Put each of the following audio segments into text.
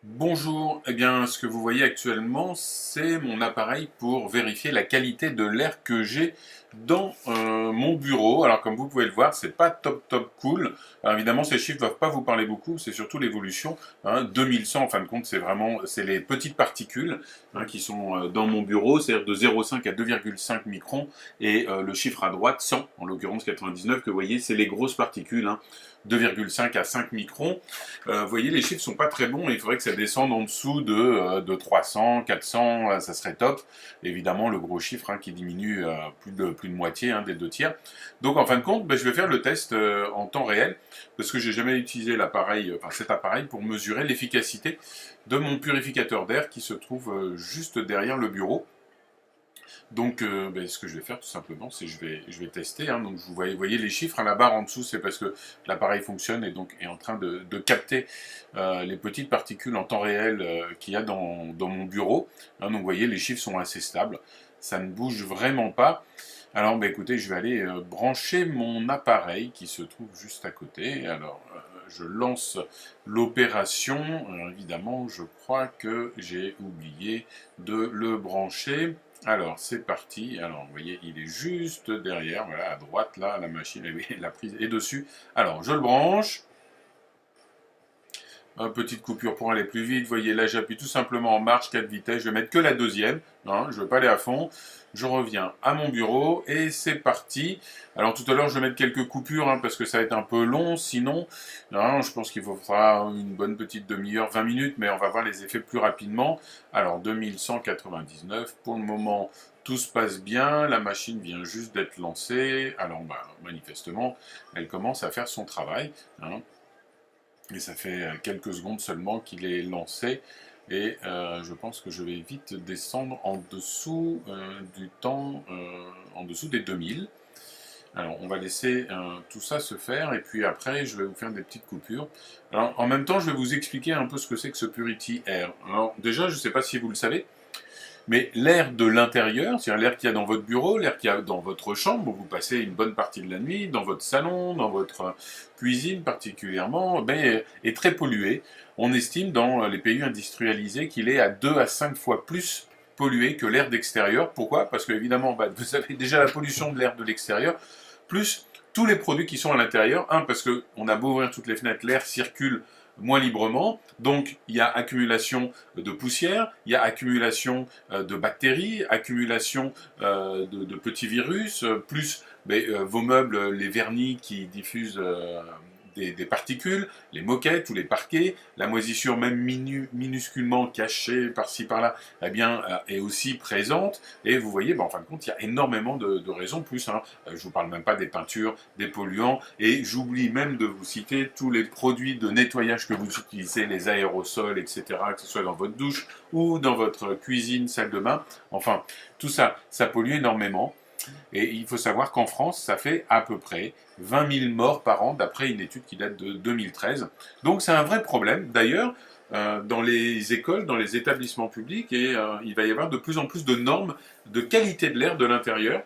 Bonjour, eh bien ce que vous voyez actuellement c'est mon appareil pour vérifier la qualité de l'air que j'ai dans mon bureau. Alors comme vous pouvez le voir, c'est pas top cool. Alors évidemment ces chiffres ne doivent pas vous parler beaucoup, c'est surtout l'évolution. 2100 en fin de compte c'est les petites particules qui sont dans mon bureau, c'est-à-dire de 0,5 à 2,5 microns et le chiffre à droite 100, en l'occurrence 99 que vous voyez c'est les grosses particules. 2,5 à 5 microns. Vous voyez, les chiffres sont pas très bons. Il faudrait que ça descende en dessous de 300, 400, ça serait top. Évidemment, le gros chiffre qui diminue plus de moitié, des deux tiers. Donc, en fin de compte, je vais faire le test en temps réel parce que j'ai jamais utilisé cet appareil pour mesurer l'efficacité de mon purificateur d'air qui se trouve juste derrière le bureau. Donc, ce que je vais faire tout simplement, c'est je vais tester. Donc, voyez les chiffres à la barre en dessous, c'est parce que l'appareil fonctionne et donc est en train de capter les petites particules en temps réel qu'il y a dans mon bureau. Donc, vous voyez, les chiffres sont assez stables. Ça ne bouge vraiment pas. Alors, écoutez, je vais aller brancher mon appareil qui se trouve juste à côté. Alors, je lance l'opération. Évidemment, je crois que j'ai oublié de le brancher. Alors, c'est parti. Alors, vous voyez, il est juste derrière, voilà, à droite, là, la machine, la prise est dessus. Alors, je le branche. Petite coupure pour aller plus vite. Vous voyez, là, j'appuie tout simplement en marche 4 vitesses. Je vais mettre que la deuxième. Je ne veux pas aller à fond. Je reviens à mon bureau et c'est parti. Alors, tout à l'heure, je vais mettre quelques coupures parce que ça va être un peu long. Sinon, je pense qu'il faudra une bonne petite demi-heure, 20 minutes, mais on va voir les effets plus rapidement. Alors, 2199. Pour le moment, tout se passe bien. La machine vient juste d'être lancée. Alors, manifestement, elle commence à faire son travail. Et ça fait quelques secondes seulement qu'il est lancé. Et je pense que je vais vite descendre en dessous du temps, en dessous des 2000. Alors on va laisser tout ça se faire et puis après je vais vous faire des petites coupures. Alors en même temps je vais vous expliquer un peu ce que c'est que ce Purity Air. Alors déjà je ne sais pas si vous le savez, mais l'air de l'intérieur, c'est-à-dire l'air qu'il y a dans votre bureau, l'air qu'il y a dans votre chambre, où vous passez une bonne partie de la nuit, dans votre salon, dans votre cuisine particulièrement, est très pollué. On estime dans les pays industrialisés qu'il est à 2 à 5 fois plus pollué que l'air d'extérieur. Pourquoi? Parce que évidemment, vous avez déjà la pollution de l'air de l'extérieur, plus tous les produits qui sont à l'intérieur. Parce qu'on a beau ouvrir toutes les fenêtres, l'air circule moins librement. Donc, il y a accumulation de poussière, il y a accumulation de bactéries, accumulation de petits virus, plus vos meubles, les vernis qui diffusent des particules, les moquettes ou les parquets, la moisissure même minusculement cachée par-ci par-là, est aussi présente. Et vous voyez, en fin de compte, il y a énormément de raisons plus. Je vous parle même pas des peintures, des polluants, et j'oublie même de vous citer tous les produits de nettoyage que vous utilisez, les aérosols, etc., que ce soit dans votre douche ou dans votre cuisine, salle de bain. Enfin, tout ça, ça pollue énormément. Et il faut savoir qu'en France, ça fait à peu près 20 000 morts par an, d'après une étude qui date de 2013. Donc c'est un vrai problème. D'ailleurs, dans les écoles, dans les établissements publics, il va y avoir de plus en plus de normes de qualité de l'air de l'intérieur.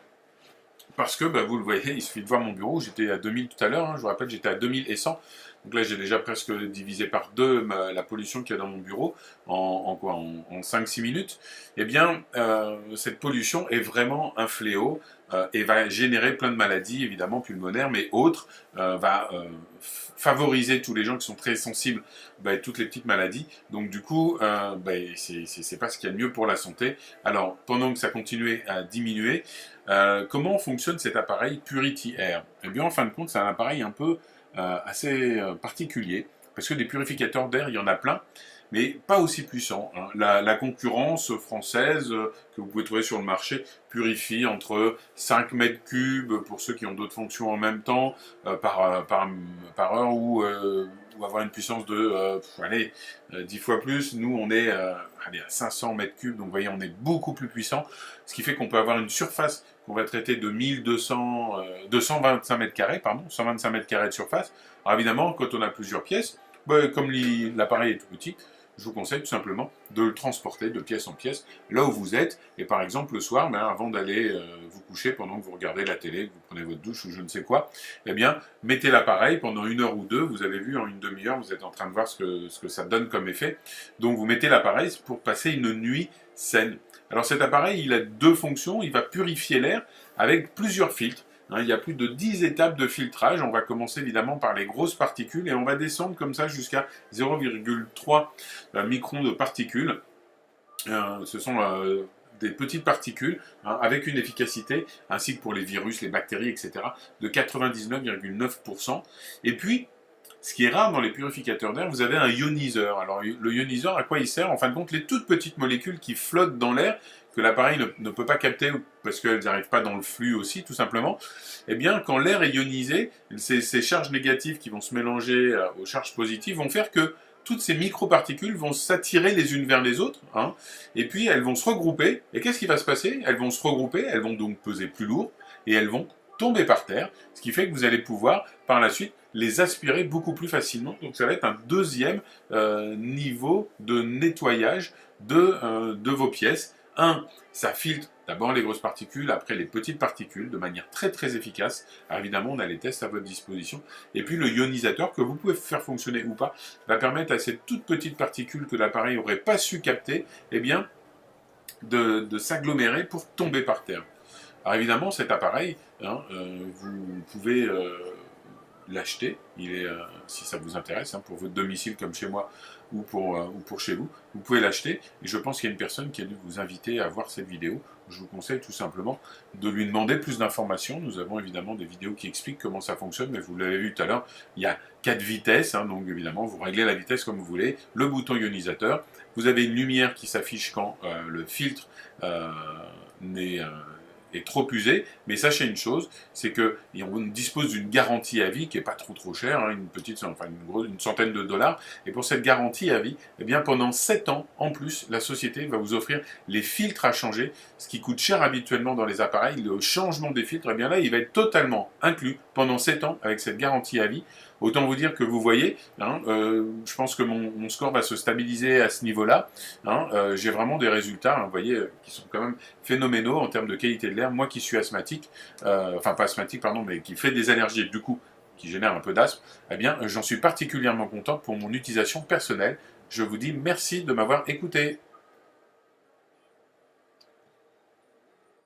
Parce que, vous le voyez, il suffit de voir mon bureau, j'étais à 2000 tout à l'heure, je vous rappelle, j'étais à 2100. Donc là, j'ai déjà presque divisé par deux la pollution qu'il y a dans mon bureau en 5-6 minutes. Eh bien, cette pollution est vraiment un fléau et va générer plein de maladies, évidemment pulmonaires, mais autres, va favoriser tous les gens qui sont très sensibles à toutes les petites maladies. Donc du coup, c'est pas ce qu'il y a de mieux pour la santé. Alors, pendant que ça continuait à diminuer, comment fonctionne cet appareil Purity Air? Eh bien, en fin de compte, c'est un appareil un peu assez particulier, parce que des purificateurs d'air, il y en a plein, mais pas aussi puissants. La concurrence française que vous pouvez trouver sur le marché purifie entre 5 mètres cubes pour ceux qui ont d'autres fonctions en même temps par heure ou avoir une puissance de 10 fois plus. Nous, on est à 500 mètres cubes, donc vous voyez, on est beaucoup plus puissant, ce qui fait qu'on peut avoir une surface qu'on va traiter de 225 mètres carrés, 125 mètres carrés de surface. Alors évidemment, quand on a plusieurs pièces, comme l'appareil est tout petit, je vous conseille tout simplement de le transporter de pièce en pièce là où vous êtes. Et par exemple, le soir, avant d'aller vous coucher, pendant que vous regardez la télé, que vous prenez votre douche ou je ne sais quoi, eh bien, mettez l'appareil pendant 1 heure ou 2. Vous avez vu, en une demi-heure, vous êtes en train de voir ce que ça donne comme effet. Donc, vous mettez l'appareil pour passer une nuit saine. Alors, cet appareil, il a 2 fonctions. Il va purifier l'air avec plusieurs filtres. Il y a plus de 10 étapes de filtrage. On va commencer évidemment par les grosses particules et on va descendre comme ça jusqu'à 0,3 microns de particules. Ce sont des petites particules avec une efficacité, ainsi que pour les virus, les bactéries, etc., de 99,9%. Et puis, ce qui est rare dans les purificateurs d'air, vous avez un ioniseur. Alors, le ioniseur, à quoi il sert? En fin de compte, les toutes petites molécules qui flottent dans l'air, que l'appareil ne peut pas capter parce qu'elles n'arrivent pas dans le flux aussi, tout simplement. Eh bien, quand l'air est ionisé, ces charges négatives qui vont se mélanger aux charges positives vont faire que toutes ces microparticules vont s'attirer les unes vers les autres, et puis elles vont se regrouper. Et qu'est-ce qui va se passer? Elles vont se regrouper, elles vont donc peser plus lourd, et elles vont tomber par terre, ce qui fait que vous allez pouvoir, par la suite, les aspirer beaucoup plus facilement. Donc ça va être un deuxième niveau de nettoyage de vos pièces. Ça filtre d'abord les grosses particules, après les petites particules, de manière très très efficace. Alors évidemment, on a les tests à votre disposition. Et puis le ionisateur, que vous pouvez faire fonctionner ou pas, va permettre à ces toutes petites particules que l'appareil n'aurait pas su capter, eh bien, de s'agglomérer pour tomber par terre. Alors évidemment, cet appareil, vous pouvez l'acheter. Il est, si ça vous intéresse, pour votre domicile comme chez moi ou pour chez vous, vous pouvez l'acheter. Et je pense qu'il y a une personne qui a dû vous inviter à voir cette vidéo. Je vous conseille tout simplement de lui demander plus d'informations. Nous avons évidemment des vidéos qui expliquent comment ça fonctionne, mais vous l'avez vu tout à l'heure, il y a 4 vitesses, donc évidemment vous réglez la vitesse comme vous voulez, le bouton ionisateur, vous avez une lumière qui s'affiche quand le filtre est trop usé, mais sachez une chose, c'est que on dispose d'une garantie à vie qui est pas trop chère, une centaine de dollars, et pour cette garantie à vie, eh bien pendant 7 ans en plus, la société va vous offrir les filtres à changer, ce qui coûte cher habituellement dans les appareils. Le changement des filtres, eh bien là, il va être totalement inclus pendant 7 ans avec cette garantie à vie. Autant vous dire que vous voyez, je pense que mon score va se stabiliser à ce niveau-là. J'ai vraiment des résultats, vous voyez, qui sont quand même phénoménaux en termes de qualité de l'air. Moi qui suis asthmatique, enfin pas asthmatique, pardon, mais qui fait des allergies et du coup qui génère un peu d'asthme, eh bien j'en suis particulièrement content pour mon utilisation personnelle. Je vous dis merci de m'avoir écouté.